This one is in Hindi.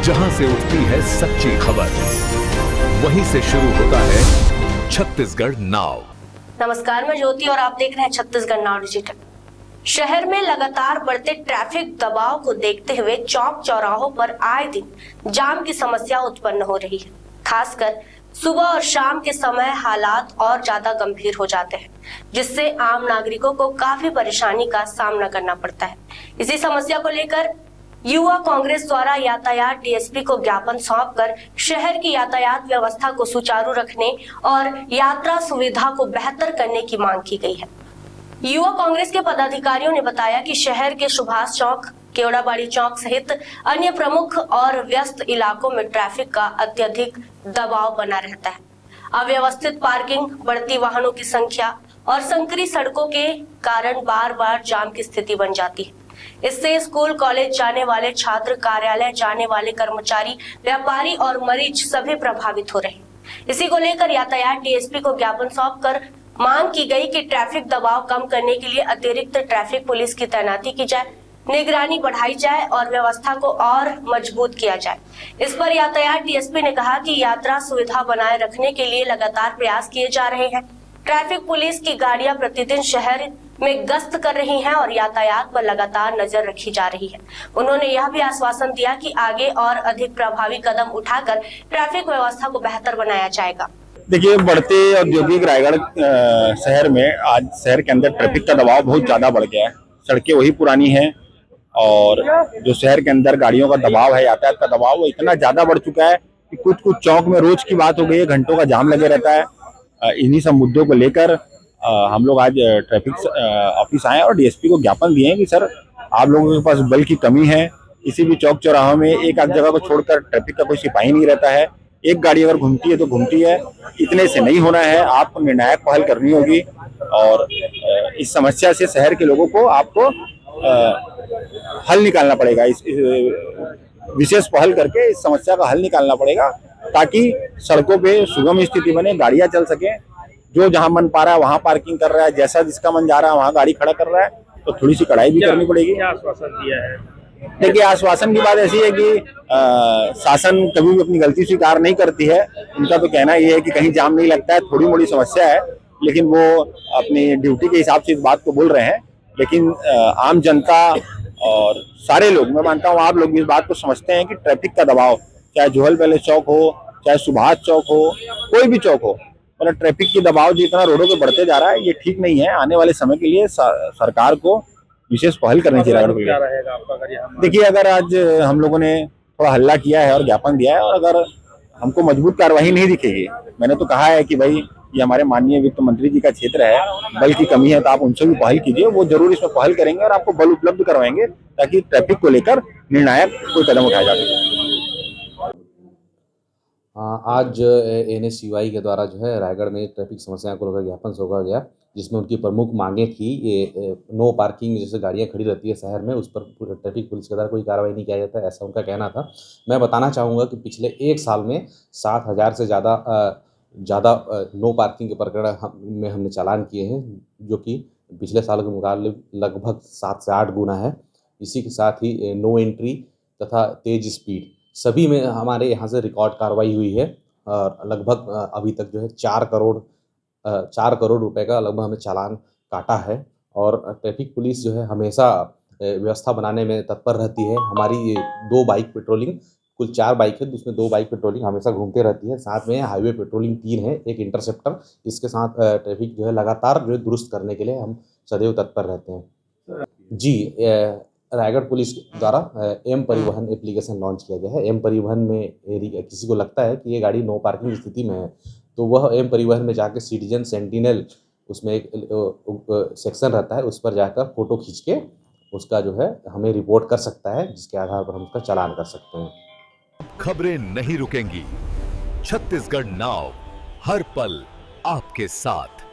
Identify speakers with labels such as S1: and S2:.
S1: जहां से उठती है सच्ची खबर, वहीं से शुरू होता है छत्तीसगढ़ नाउ।
S2: नमस्कार, मैं ज्योति और आप देख रहे हैं छत्तीसगढ़ नाउ डिजिटल। शहर में लगातार बढ़ते ट्रैफिक दबाव को देखते हुए चौक चौराहों पर आए दिन जाम की समस्या उत्पन्न हो रही है। खासकर सुबह और शाम के समय हालात और ज्यादा गंभीर हो जाते हैं, जिससे आम नागरिकों को काफी परेशानी का सामना करना पड़ता है। इसी समस्या को लेकर युवा कांग्रेस द्वारा यातायात डीएसपी को ज्ञापन सौंपकर शहर की यातायात व्यवस्था को सुचारू रखने और यात्रा सुविधा को बेहतर करने की मांग की गई है। युवा कांग्रेस के पदाधिकारियों ने बताया कि शहर के सुभाष चौक, केवड़ाबाड़ी चौक सहित अन्य प्रमुख और व्यस्त इलाकों में ट्रैफिक का अत्यधिक दबाव बना रहता है। अव्यवस्थित पार्किंग, बढ़ती वाहनों की संख्या और संकरी सड़कों के कारण बार बार जाम की स्थिति बन जाती है। इससे स्कूल कॉलेज जाने वाले छात्र, कार्यालय जाने वाले कर्मचारी, व्यापारी और मरीज सभी प्रभावित हो रहे हैं। इसी को लेकर यातायात डीएसपी को ज्ञापन सौंपकर मांग की गई कि ट्रैफिक दबाव कम करने के लिए अतिरिक्त ट्रैफिक पुलिस की तैनाती की जाए, निगरानी बढ़ाई जाए और व्यवस्था को और मजबूत किया जाए। इस पर यातायात डीएसपी ने कहा कि यात्रा सुविधा बनाए रखने के लिए लगातार प्रयास किए जा रहे हैं। ट्रैफिक पुलिस की गाड़ियां प्रतिदिन शहर में गश्त कर रही हैं और यातायात पर लगातार नजर रखी जा रही है। उन्होंने यह भी आश्वासन दिया कि आगे और अधिक प्रभावी कदम उठाकर ट्रैफिक व्यवस्था को बेहतर बनाया जाएगा।
S3: देखिए, बढ़ते औद्योगिक रायगढ़ शहर में आज शहर के अंदर ट्रैफिक का दबाव बहुत ज़्यादा बढ़ गया है। सड़कें वही पुरानी हैं और जो शहर के अंदर गाड़ियों का दबाव है, यातायात का दबाव, वो इतना ज़्यादा बढ़ चुका है कि कुछ कुछ चौक में रोज की बात हो गई है, घंटों का जाम लगे रहता है। इन्हीं सब मुद्दों को लेकर हम लोग आज ट्रैफिक ऑफिस आए और डीएसपी को ज्ञापन दिए हैं कि सर, आप लोगों के पास बल की कमी है। किसी भी चौक चौराहों में एक आध जगह को छोड़कर ट्रैफिक का कोई सिपाही नहीं रहता है। एक गाड़ी अगर घूमती है तो घूमती है, इतने से नहीं होना है। आपको निर्णायक पहल करनी होगी और इस समस्या से शहर के लोगों को आपको हल निकालना पड़ेगा। इस विशेष पहल करके इस समस्या का हल निकालना पड़ेगा ताकि सड़कों पे सुगम स्थिति बने, गाड़ियां चल सके। जो जहां मन पा रहा है वहां पार्किंग कर रहा है, जैसा जिसका मन जा रहा है वहां गाड़ी खड़ा कर रहा है, तो थोड़ी सी कड़ाई भी करनी पड़ेगी।
S4: क्या आश्वासन दिया है?
S3: देखिए, आश्वासन की बात ऐसी है कि शासन कभी भी अपनी गलती स्वीकार नहीं करती है। उनका तो कहना ये है कि कहीं जाम नहीं लगता है, थोड़ी मोड़ी समस्या है, लेकिन वो अपनी ड्यूटी के हिसाब से इस बात को बोल रहे हैं। लेकिन आम जनता और सारे लोग, मैं मानता हूँ आप लोग भी इस बात को समझते हैं कि ट्रैफिक का दबाव, चाहे जोहल पैलेस चौक हो, चाहे सुभाष चौक हो, कोई भी चौक हो, मतलब ट्रैफिक की दबाव जितना रोडों पे बढ़ते जा रहा है, ये ठीक नहीं है। आने वाले समय के लिए सरकार को विशेष पहल करनी चाहिए।
S4: क्या रहेगा आपका अगर यहाँ?
S3: देखिए, अगर आज हम लोगों ने थोड़ा हल्ला किया है और ज्ञापन दिया है और अगर हमको मजबूत कार्रवाई नहीं दिखेगी, मैंने तो कहा है कि भाई ये हमारे माननीय वित्त मंत्री जी का क्षेत्र है, बल की कमी है, तो आप उनसे भी पहल कीजिए। वो जरूर इसमें पहल करेंगे और आपको बल उपलब्ध करवाएंगे ताकि ट्रैफिक को लेकर निर्णायक कोई कदम उठाया जा सके।
S5: आज एनएसयूआई के द्वारा जो है रायगढ़ में ट्रैफिक समस्या को लेकर ज्ञापन सौंपा गया, जिसमें उनकी प्रमुख मांगें थी ये नो पार्किंग, जैसे गाड़ियां खड़ी रहती है शहर में, उस पर ट्रैफिक पुलिस के द्वारा कोई कार्रवाई नहीं किया जाता है, ऐसा उनका कहना था। मैं बताना चाहूँगा कि पिछले एक साल में 7,000 से ज़्यादा नो पार्किंग के प्रकरण में हमने चालान किए हैं, जो कि पिछले साल के मुकाबले लगभग 7 से 8 गुना है। इसी के साथ ही नो एंट्री तथा तेज स्पीड सभी में हमारे यहाँ से रिकॉर्ड कार्रवाई हुई है और लगभग अभी तक जो है 4 करोड़ रुपए का लगभग हमें चालान काटा है। और ट्रैफिक पुलिस जो है हमेशा व्यवस्था बनाने में तत्पर रहती है। हमारी 2 बाइक पेट्रोलिंग, कुल 4 बाइक है, उसमें 2 बाइक पेट्रोलिंग हमेशा घूमते रहती है। साथ में हाईवे पेट्रोलिंग 3 है, एक इंटरसेप्टर। इसके साथ ट्रैफिक जो है लगातार जो है दुरुस्त करने के लिए हम सदैव तत्पर रहते हैं। जी, रायगढ़ पुलिस द्वारा एम परिवहन एप्लीकेशन लॉन्च किया गया है। एम परिवहन में किसी को लगता है कि ये गाड़ी नो पार्किंग स्थिति में है, तो वह एम परिवहन में जाकर सिटीजन सेंटिनल, उसमें एक सेक्शन रहता है, उस पर जाकर फोटो खींच के उसका जो है हमें रिपोर्ट कर सकता है, जिसके आधार पर हम उसका चालान कर सकते हैं।
S1: खबरें नहीं रुकेंगी। छत्तीसगढ़ नाउ, हर पल आपके साथ।